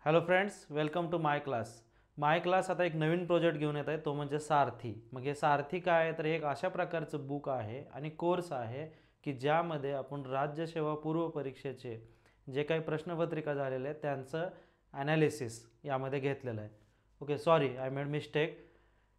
Hello friends, welcome to my class. My class आता एक नवीन project घेऊन येत आहे, तो म्हणजे सारथी. मग हे सारथी काय आहे तर एक अशा प्रकारचं बुक आहे आणि कोर्स आहे की ज्यामध्ये आपण राज्यसेवा पूर्व परीक्षेचे जे काही प्रश्नपत्रिका झालेले आहेत त्यांचं ॲनालिसिस यामध्ये घेतलेलं आहे. Okay, sorry, I made mistake.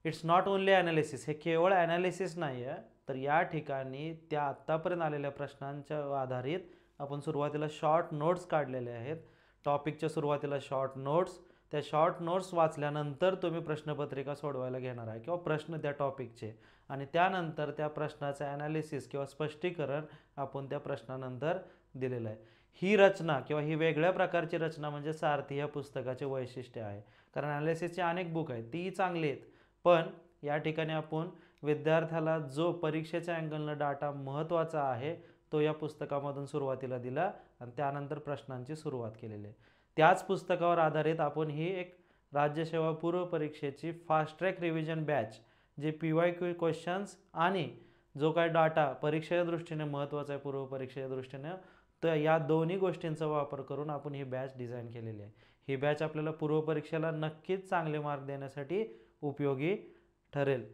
It's not only analysis. हे केवळ ॲनालिसिस नाही आहे, तर या ठिकाणी त्या आत्तापर्यंत आलेल्या प्रश्नांच्या आधारित आपण सुरुवातीला शॉर्ट नोट्स काढलेले आहेत. टॉपिकच्या सुरुवातीला शॉर्ट नोट्स, त्या शॉर्ट नोट्स वाचल्यानंतर तुम्ही प्रश्नपत्रिका सोडवायला घेणार आहे किंवा प्रश्न त्या टॉपिकचे, आणि त्यानंतर त्या प्रश्नाचं ॲनालिसिस किंवा स्पष्टीकरण आपण त्या प्रश्नानंतर दिलेलं आहे. ही रचना किंवा ही वेगळ्या प्रकारची रचना म्हणजे सारथी या पुस्तकाचे वैशिष्ट्य आहे. कारण ॲनालिसिसचे अनेक बुक आहेत, तीही चांगली आहेत, पण या ठिकाणी आपण विद्यार्थ्याला जो परीक्षेच्या अँगलनं डाटा महत्त्वाचा आहे तो या पुस्तकामधून सुरुवातीला दिला आणि त्यानंतर प्रश्नांची सुरुवात केलेली आहे. त्याच पुस्तकावर आधारित आपण ही एक राज्यसेवा पूर्व परीक्षेची फास्ट ट्रॅक रिव्हिजन बॅच, जे PYQ क्वेश्चन्स आणि जो काय डाटा परीक्षेच्या दृष्टीने महत्त्वाचा आहे पूर्व परीक्षेच्या दृष्टीने, तर या दोन्ही गोष्टींचा वापर करून आपण ही बॅच डिझाईन केलेली आहे. ही बॅच आपल्याला पूर्व परीक्षेला नक्कीच चांगले मार्क देण्यासाठी उपयोगी ठरेल.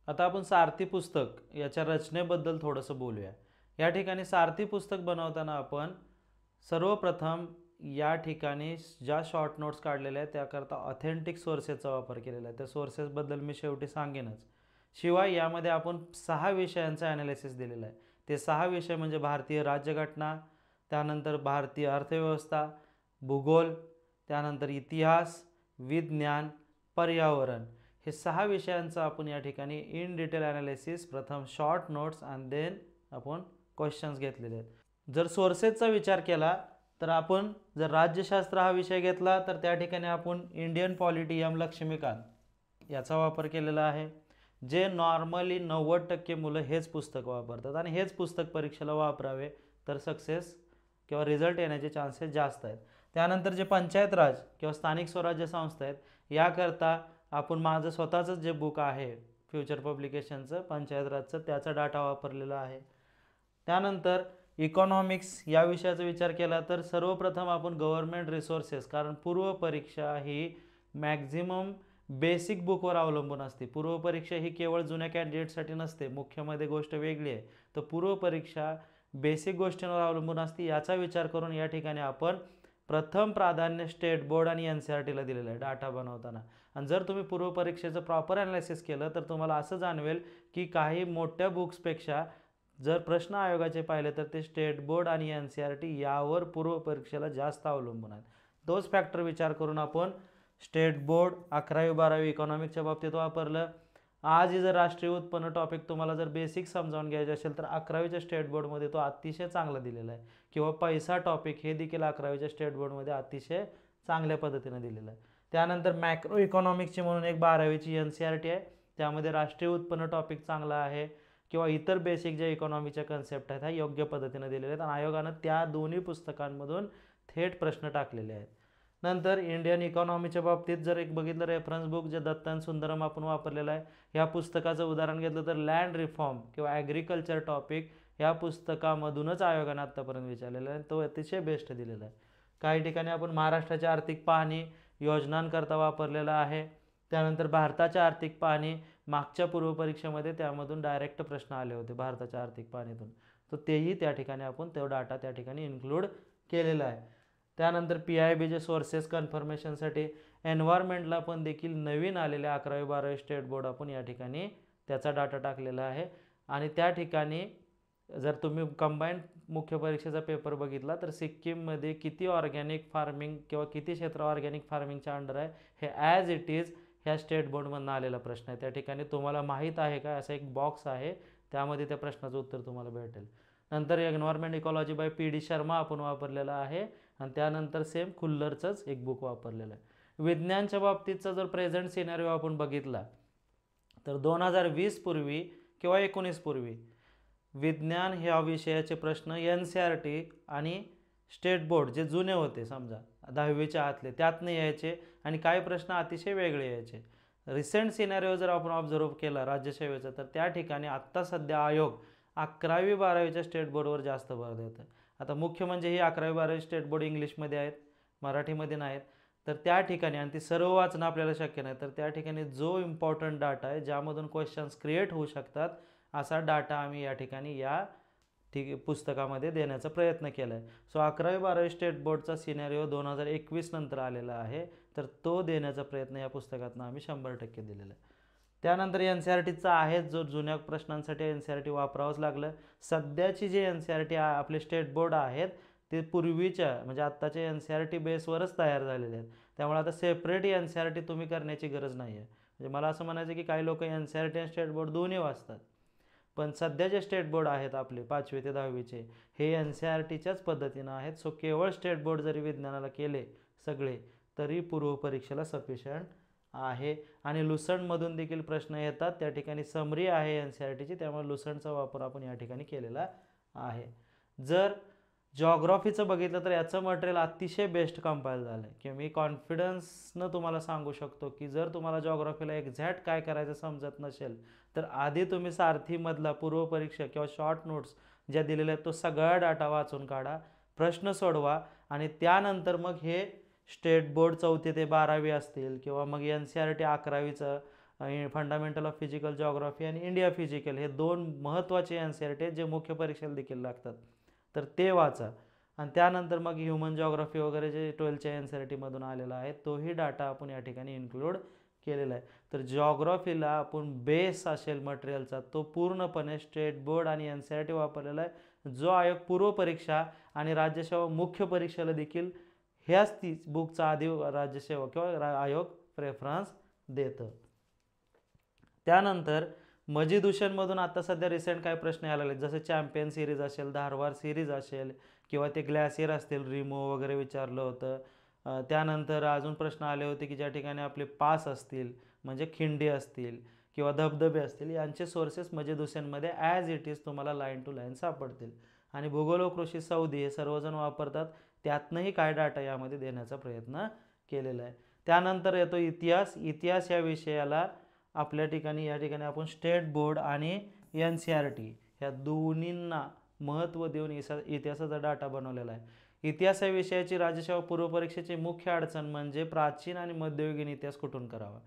आता आपण सारथी पुस्तक याच्या रचनेबद्दल थोडंसं बोलूया. या ठिकाणी सारथी पुस्तक बनवताना आपण सर्वप्रथम या ठिकाणी ज्या शॉर्ट नोट्स काढलेल्या आहेत त्याकरता ऑथेंटिक सोर्सेसचा वापर केलेला आहे. त्या सोर्सेसबद्दल मी शेवटी सांगेनच. शिवाय यामध्ये आपण 6 विषयांचं ॲनालिसिस दिलेलं आहे. ते 6 विषय म्हणजे भारतीय राज्यघटना, त्यानंतर भारतीय अर्थव्यवस्था, भूगोल, त्यानंतर इतिहास, विज्ञान, पर्यावरण, हे 6 विषयांचं आपण या ठिकाणी इन डिटेल ॲनालिसिस, प्रथम शॉर्ट नोट्स आणि देन आपण क्वेश्चन्स घेतलेले आहेत. जर सोर्सेसचा विचार केला तर आपण जर राज्यशास्त्र हा विषय घेतला तर त्या ठिकाणी आपण इंडियन पॉलिटी एम लक्ष्मीकांत याचा वापर केलेला आहे. जे नॉर्मली 90% मुलं हेच पुस्तक वापरतात आणि हेच पुस्तक परीक्षेला वापरावे तर सक्सेस किंवा रिझल्ट येण्याचे चान्सेस जास्त आहेत. त्यानंतर जे पंचायत राज किंवा स्थानिक स्वराज्य संस्था आहेत याकरता आपण माझं स्वतःचं जे बुक आहे फ्युचर पब्लिकेशनचं पंचायत राजचं, त्याचा डाटा वापरलेला आहे. त्यानंतर इकॉनॉमिक्स या विषयाचा विचार केला तर सर्वप्रथम आपण गव्हर्नमेंट रिसोर्सेस, कारण पूर्व परीक्षा ही मॅक्झिमम बेसिक बुकवर अवलंबून असते. पूर्व परीक्षा ही केवळ जुन्या कॅन्डिडेटसाठी नसते, मुख्यमध्ये गोष्ट वेगळी आहे. तर पूर्व परीक्षा बेसिक गोष्टींवर अवलंबून असते. याचा विचार करून या ठिकाणी आपण प्रथम प्राधान्य स्टेट बोर्ड आणि NCERTला दिलेलं आहे डाटा बनवताना. आणि जर तुम्ही पूर्व परीक्षेचं प्रॉपर ॲनालिसिस केलं तर तुम्हाला असं जाणवेल की काही मोठ्या बुक्सपेक्षा जर प्रश्न आयोगाचे पाहिले तर ते स्टेट बोर्ड आणि NCERT यावर पूर्व परीक्षेला जास्त अवलंबून आहेत. तोच फॅक्टर विचार करून आपण स्टेट बोर्ड 11वी-12वी इकॉनॉमिक्सच्या बाबतीत वापरलं. आज जर राष्ट्रीय उत्पन्न टॉपिक तुम्हाला जर बेसिक समजावून घ्यायचे असेल तर 11वीच्या स्टेट बोर्डमध्ये तो अतिशय चांगला दिलेला आहे. किंवा पैसा टॉपिक हे देखील 11वीच्या स्टेट बोर्डमध्ये अतिशय चांगल्या पद्धतीने दिलेलं आहे. त्यानंतर मॅक्रो इकॉनॉमिक्सची म्हणून एक 12वीची NCERT आहे, त्यामध्ये राष्ट्रीय उत्पन्न टॉपिक चांगला आहे किंवा इतर बेसिक ज्या इकॉनॉमीच्या कन्सेप्ट आहेत ह्या योग्य पद्धतीने दिलेल्या आहेत आणि आयोगानं त्या दोन्ही पुस्तकांमधून थेट प्रश्न टाकलेले आहेत. नंतर इंडियन इकॉनॉमीच्या बाबतीत जर एक बघितलं रेफरन्स बुक जे दत्तन सुंदरम आपण वापरलेलं आहे, ह्या पुस्तकाचं उदाहरण घेतलं तर लँड रिफॉर्म किंवा ॲग्रिकल्चर टॉपिक ह्या पुस्तकामधूनच आयोगानं आत्तापर्यंत विचारलेला आहे, तो अतिशय बेस्ट दिलेला आहे. काही ठिकाणी आपण महाराष्ट्राची आर्थिक पाहणी योजनांकरता वापरलेला आहे. त्यानंतर भारताच्या आर्थिक पाहणी मागच्या पूर्व परीक्षेमध्ये त्यामधून डायरेक्ट प्रश्न आले होते भारताच्या आर्थिक पाहणीतून, तर तेही त्या ठिकाणी आपण तो डाटा त्या ठिकाणी इन्क्लूड केलेला आहे. त्यानंतर PIBचे सोर्सेस कन्फर्मेशनसाठी एन्व्हायरमेंटला पण देखील नवीन आलेल्या 11वी-12वी स्टेट बोर्ड आपण या ठिकाणी त्याचा डाटा टाकलेला आहे. आणि त्या ठिकाणी जर तुम्ही कंबाईंड मुख्य परीक्षेचा पेपर बघितला तर सिक्कीममध्ये किती ऑर्गॅनिक फार्मिंग किंवा किती क्षेत्र ऑर्गॅनिक फार्मिंगच्या अंडर आहे हे ॲज इट इज ह्या स्टेट बोर्डमधून आलेला प्रश्न आहे. त्या ठिकाणी तुम्हाला माहीत आहे का असा एक बॉक्स आहे, त्यामध्ये त्या प्रश्नाचं उत्तर तुम्हाला भेटेल. नंतर environment ecology by PD Sharma आपण वापरलेला आहे आणि त्यानंतर सेम खुल्लरचंच एक बुक वापरलेलं आहे. विज्ञानच्या बाबतीतचा जर प्रेझेंट सिनॅरिओ आपण बघितला तर 2020 पूर्वी किंवा 19 पूर्वी विज्ञान ह्या विषयाचे प्रश्न NCERT आणि स्टेट बोर्ड जे जुने होते समजा 10वीच्या आतले त्यातनं यायचे आणि काही प्रश्न अतिशय वेगळे यायचे. रिसेंट सिनॅरिओ जर आपण ऑब्झर्व केला राज्यसेवेचा तर त्या ठिकाणी आत्ता सध्या आयोग 11वी-12वीच्या स्टेट बोर्डवर जास्त भर देतं. आता मुख्य म्हणजे ही 11वी-12वी स्टेट बोर्ड इंग्लिशमध्ये आहेत, मराठीमध्ये नाहीत. तर त्या ठिकाणी, आणि ती सर्व वाचणं आपल्याला शक्य नाही, तर त्या ठिकाणी जो इम्पॉर्टंट डाटा आहे ज्यामधून क्वेश्चन्स क्रिएट होऊ शकतात असा डाटा आम्ही या ठिकाणी या पुस्तकामध्ये देण्याचा प्रयत्न केला आहे. सो 11वी-12वी स्टेट बोर्डचा सिनेरिओ 2021 नंतर आलेला आहे, तर तो देण्याचा प्रयत्न या पुस्तकातून आम्ही 100% दिलेला आहे. त्यानंतर NCERTचा आहे, जो जुन्या प्रश्नांसाठी NCERT वापरावंच लागलं. सध्याची जे NCERT आपले स्टेट बोर्ड आहेत ते पूर्वीच्या म्हणजे आत्ताच्या NCERT बेसवरच तयार झालेले आहेत. त्यामुळे आता सेपरेट NCERT तुम्ही करण्याची गरज नाही आहे. म्हणजे मला असं म्हणायचं की काही लोक NCERT आणि स्टेट बोर्ड दोन्ही वाचतात, पण सध्या जे स्टेट बोर्ड आहेत आपले 5वी ते 10वीचे हे NCERTच्याच पद्धतीनं आहेत. सो केवळ स्टेट बोर्ड जरी विज्ञानाला केले सगळे तरी पूर्वपरीक्षेला सफिशियंट आहे. आणि लुसंटमधून देखील प्रश्न येतात, त्या ठिकाणी समरी आहे NCERTची, त्यामुळे लुसंटचा वापर आपण या ठिकाणी केलेला आहे. जर जॉग्रॉफीचं बघितलं तर याचं मटेरियल अतिशय बेस्ट कंपाईल झालं आहे, की मी कॉन्फिडन्सनं तुम्हाला सांगू शकतो की जर तुम्हाला जॉग्रॉफीला एक्झॅक्ट काय करायचं समजत नसेल तर आधी तुम्ही सारथीमधला पूर्वपरीक्षा किंवा शॉर्ट नोट्स ज्या दिलेल्या आहेत तो सगळा डाटा वाचून काढा, प्रश्न सोडवा, आणि त्यानंतर मग हे स्टेट बोर्ड 4वी ते 12वी असतील किंवा मग NCERT 11वीचं फंडामेंटल ऑफ फिजिकल जॉग्रॉफी आणि इंडिया फिजिकल हे 2 महत्त्वाचे NCERT आहेत जे मुख्य परीक्षेला देखील लागतात, तर ते वाचा. आणि त्यानंतर मग ह्युमन जॉग्रॉफी वगैरे जे 12च्या NCERTमधून आलेला आहे तोही डाटा आपण या ठिकाणी इन्क्लूड केलेला आहे. तर जॉग्रॉफीला आपण बेस असेल मटेरियलचा तो पूर्णपणे स्टेट बोर्ड आणि NCERT वापरलेला आहे, जो आयोग पूर्वपरीक्षा आणि राज्यसेवा मुख्य परीक्षेला देखील ह्याच ती बुकचा आधी राज्यसेवा किंवा आयोग प्रेफरन्स देतं. त्यानंतर मजीद हुसेनमधून आता सध्या रिसेंट काय प्रश्न यायला लागले, जसे चॅम्पियन सिरीज असेल, धारवार सिरीज असेल किंवा ते ग्लॅसियर असतील, रिमो वगैरे विचारलं होतं. त्यानंतर अजून प्रश्न आले होते की ज्या ठिकाणी आपले पास असतील म्हणजे खिंडी असतील किंवा धबधबे असतील यांचे सोर्सेस मजीद हुसेनमध्ये ॲज इट इज तुम्हाला लाईन टू लाईन सापडतील. आणि भूगोल व कृषी सौदी हे सर्वजण वापरतात, त्यातनंही काय डाटा यामध्ये देण्याचा प्रयत्न केलेला आहे. त्यानंतर येतो इतिहास. इतिहास या विषयाला आपल्या ठिकाणी या ठिकाणी आपण स्टेट बोर्ड आणि NCERT ह्या दोन्हींना महत्त्व देऊन इतिहासाचा डाटा बनवलेला आहे. इतिहास या विषयाची राज्यसेवा पूर्वपरीक्षेची मुख्य अडचण म्हणजे प्राचीन आणि मध्ययुगीन इतिहास कुठून करावा.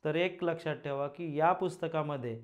तर एक लक्षात ठेवा की या पुस्तकामध्ये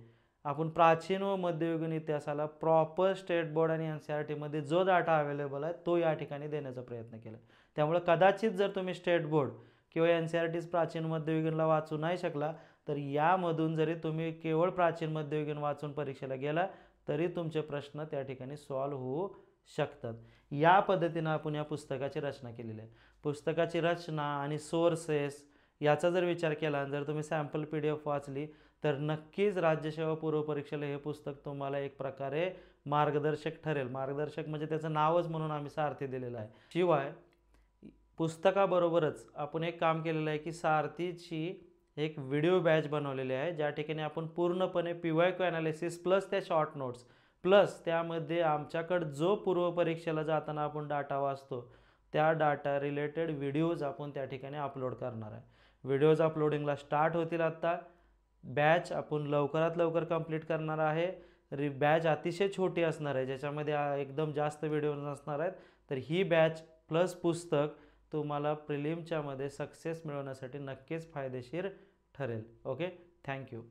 आपण प्राचीन व मध्ययुगीन इतिहासाला प्रॉपर स्टेट बोर्ड आणि NCERTमध्ये जो डाटा अवेलेबल आहे तो या ठिकाणी देण्याचा प्रयत्न केला. त्यामुळे कदाचित जर तुम्ही स्टेट बोर्ड किंवा NCERTच प्राचीन मध्ययुगीनला वाचू नाही शकला तर यामधून जरी तुम्ही केवळ प्राचीन मध्ययुगीन वाचून परीक्षेला गेला तरी तुमचे प्रश्न त्या ठिकाणी सॉल्व्ह होऊ शकतात. या पद्धतीनं आपण या पुस्तकाची रचना केलेली आहे. पुस्तकाची रचना आणि सोर्सेस याचा जर विचार केला, जर तुम्ही सॅम्पल PDF वाचली तर नक्कीच राज्यसेवा पूर्वपरीक्षेला हे पुस्तक तुम्हाला एक प्रकारे मार्गदर्शक ठरेल. मार्गदर्शक म्हणजे त्याचं नावच म्हणून आम्ही सारथी दिलेलं आहे. शिवाय पुस्तकाबरोबरच आपण एक काम केलेलं आहे की सारथीची एक व्हिडिओ बॅच बनवलेली आहे, ज्या ठिकाणी आपण पूर्णपणे PYQ ॲनालिसिस प्लस त्या शॉर्ट नोट्स प्लस त्यामध्ये आमच्याकडं जो पूर्वपरीक्षेला जाताना आपण डाटा वाचतो त्या डाटा रिलेटेड व्हिडिओज आपण त्या ठिकाणी अपलोड करणार आहे. व्हिडिओज अपलोडिंगला स्टार्ट होतील आत्ता. बॅच आपण लवकरात लवकर कंप्लीट करणार आहे. बॅच अतिशय छोटी असणार आहे, ज्याच्यामध्ये एकदम जास्त व्हिडिओ नसणार आहेत. तर ही बॅच प्लस पुस्तक तुम्हाला प्रिलिमच्यामध्ये सक्सेस मिळवण्यासाठी नक्कीच फायदेशीर ठरेल. Okay, thank you.